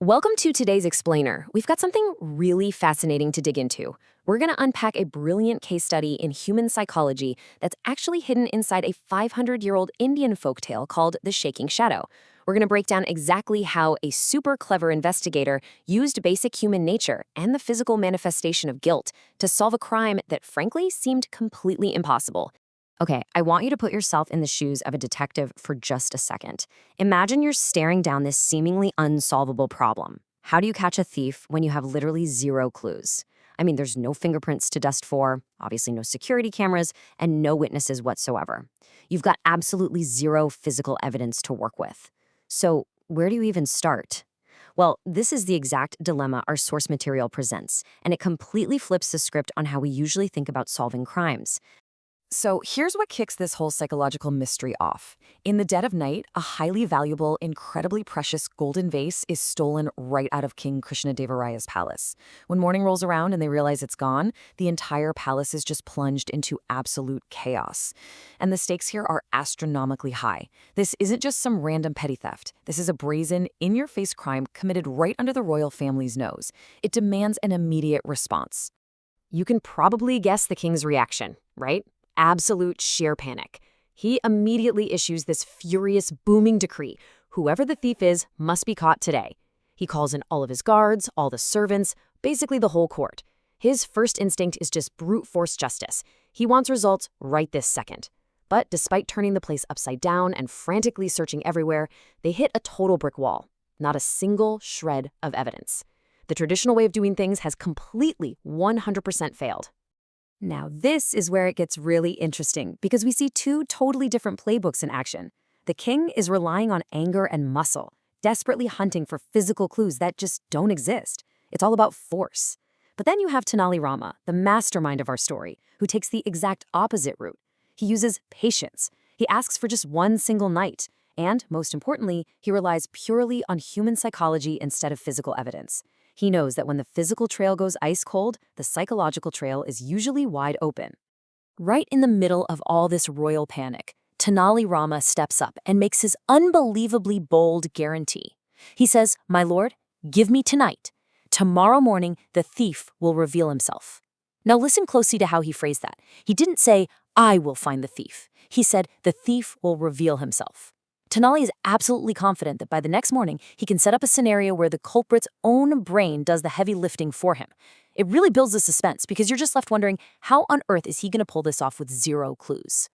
Welcome to today's Explainer. We've got something really fascinating to dig into. We're going to unpack a brilliant case study in human psychology that's actually hidden inside a 500-year-old Indian folktale called The Shaking Shadow. We're going to break down exactly how a super clever investigator used basic human nature and the physical manifestation of guilt to solve a crime that frankly seemed completely impossible. Okay, I want you to put yourself in the shoes of a detective for just a second. Imagine you're staring down this seemingly unsolvable problem. How do you catch a thief when you have literally zero clues? I mean, there's no fingerprints to dust for, obviously no security cameras, and no witnesses whatsoever. You've got absolutely zero physical evidence to work with. So, where do you even start? Well, this is the exact dilemma our source material presents, and it completely flips the script on how we usually think about solving crimes. So here's what kicks this whole psychological mystery off. In the dead of night, a highly valuable, incredibly precious golden vase is stolen right out of King Krishnadevaraya's palace. When morning rolls around and they realize it's gone, the entire palace is just plunged into absolute chaos. And the stakes here are astronomically high. This isn't just some random petty theft. This is a brazen, in-your-face crime committed right under the royal family's nose. It demands an immediate response. You can probably guess the king's reaction, right? Absolute sheer panic. He immediately issues this furious, booming decree. Whoever the thief is must be caught today. He calls in all of his guards, all the servants, basically the whole court. His first instinct is just brute force justice. He wants results right this second. But despite turning the place upside down and frantically searching everywhere, they hit a total brick wall. Not a single shred of evidence. The traditional way of doing things has completely 100% failed. Now, this is where it gets really interesting because we see two totally different playbooks in action. The king is relying on anger and muscle, desperately hunting for physical clues that just don't exist. It's all about force. But then you have Tenali Rama, the mastermind of our story, who takes the exact opposite route. He uses patience. He asks for just one single night. And, most importantly, he relies purely on human psychology instead of physical evidence. He knows that when the physical trail goes ice cold, the psychological trail is usually wide open. Right in the middle of all this royal panic, Tenali Rama steps up and makes his unbelievably bold guarantee. He says, "My lord, give me tonight. Tomorrow morning, the thief will reveal himself." Now listen closely to how he phrased that. He didn't say, "I will find the thief." He said, "The thief will reveal himself." Tenali is absolutely confident that by the next morning, he can set up a scenario where the culprit's own brain does the heavy lifting for him. It really builds the suspense because you're just left wondering, how on earth is he going to pull this off with zero clues?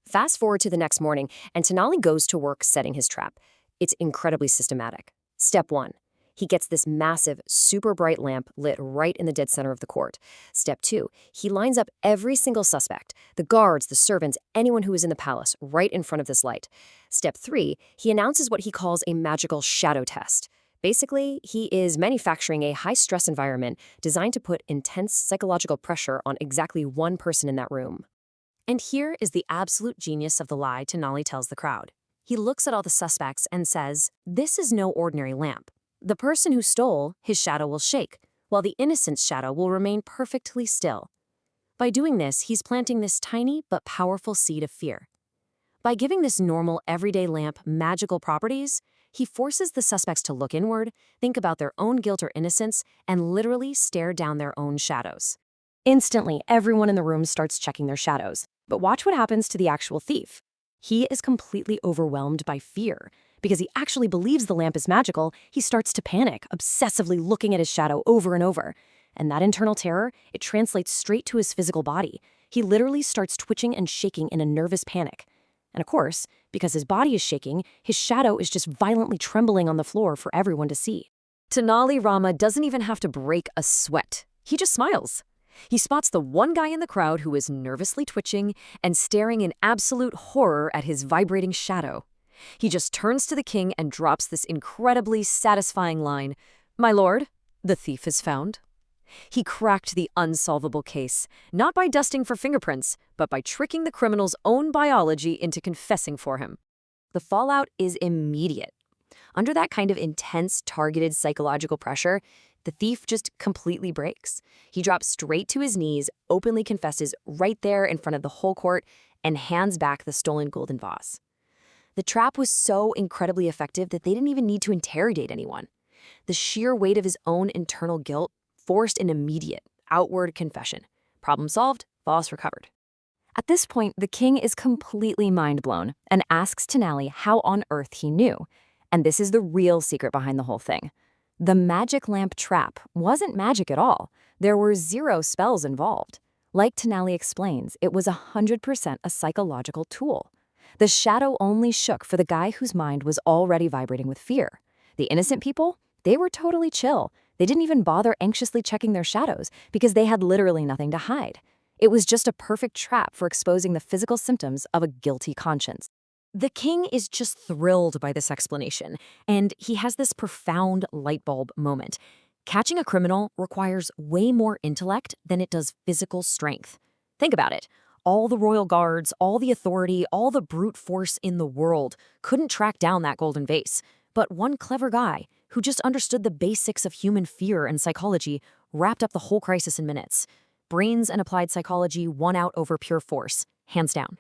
Fast forward to the next morning, and Tenali goes to work setting his trap. It's incredibly systematic. Step 1. He gets this massive, super bright lamp lit right in the dead center of the court. Step 2, he lines up every single suspect, the guards, the servants, anyone who is in the palace, right in front of this light. Step 3, he announces what he calls a magical shadow test. Basically, he is manufacturing a high-stress environment designed to put intense psychological pressure on exactly one person in that room. And here is the absolute genius of the lie Tenali tells the crowd. He looks at all the suspects and says, "This is no ordinary lamp. The person who stole, his shadow will shake, while the innocent's shadow will remain perfectly still." By doing this, he's planting this tiny but powerful seed of fear. By giving this normal, everyday lamp magical properties, he forces the suspects to look inward, think about their own guilt or innocence, and literally stare down their own shadows. Instantly, everyone in the room starts checking their shadows. But watch what happens to the actual thief. He is completely overwhelmed by fear. Because he actually believes the lamp is magical, he starts to panic, obsessively looking at his shadow over and over. And that internal terror, it translates straight to his physical body. He literally starts twitching and shaking in a nervous panic. And of course, because his body is shaking, his shadow is just violently trembling on the floor for everyone to see. Tenali Rama doesn't even have to break a sweat. He just smiles. He spots the one guy in the crowd who is nervously twitching and staring in absolute horror at his vibrating shadow. He just turns to the king and drops this incredibly satisfying line, "My lord, the thief is found." He cracked the unsolvable case, not by dusting for fingerprints, but by tricking the criminal's own biology into confessing for him. The fallout is immediate. Under that kind of intense, targeted psychological pressure, the thief just completely breaks. He drops straight to his knees, openly confesses right there in front of the whole court, and hands back the stolen golden vase. The trap was so incredibly effective that they didn't even need to interrogate anyone. The sheer weight of his own internal guilt forced an immediate, outward confession. Problem solved, boss recovered. At this point, the king is completely mind-blown and asks Tenali how on earth he knew. And this is the real secret behind the whole thing. The magic lamp trap wasn't magic at all. There were 0 spells involved. Like Tenali explains, it was 100% a psychological tool. The shadow only shook for the guy whose mind was already vibrating with fear. The innocent people, they were totally chill. They didn't even bother anxiously checking their shadows because they had literally nothing to hide. It was just a perfect trap for exposing the physical symptoms of a guilty conscience. The king is just thrilled by this explanation, and he has this profound light bulb moment. Catching a criminal requires way more intellect than it does physical strength. Think about it. All the royal guards, all the authority, all the brute force in the world couldn't track down that golden vase. But one clever guy who just understood the basics of human fear and psychology wrapped up the whole crisis in minutes. Brains and applied psychology won out over pure force, hands down.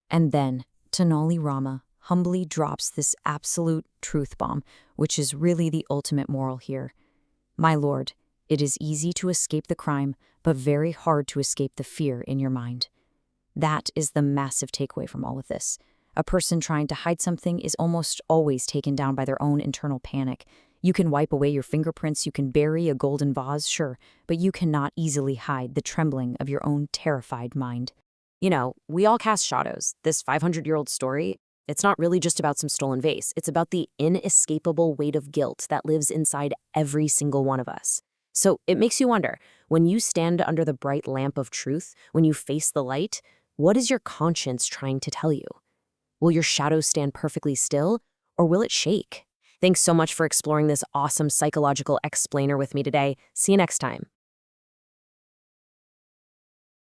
And then Tenali Rama humbly drops this absolute truth bomb, which is really the ultimate moral here. My lord, it is easy to escape the crime, but very hard to escape the fear in your mind. That is the massive takeaway from all of this. A person trying to hide something is almost always taken down by their own internal panic. You can wipe away your fingerprints, you can bury a golden vase, sure, but you cannot easily hide the trembling of your own terrified mind. You know, we all cast shadows. This 500-year-old story, it's not really just about some stolen vase. It's about the inescapable weight of guilt that lives inside every single one of us. So it makes you wonder, when you stand under the bright lamp of truth, when you face the light, what is your conscience trying to tell you? Will your shadow stand perfectly still, or will it shake? Thanks so much for exploring this awesome psychological explainer with me today. See you next time.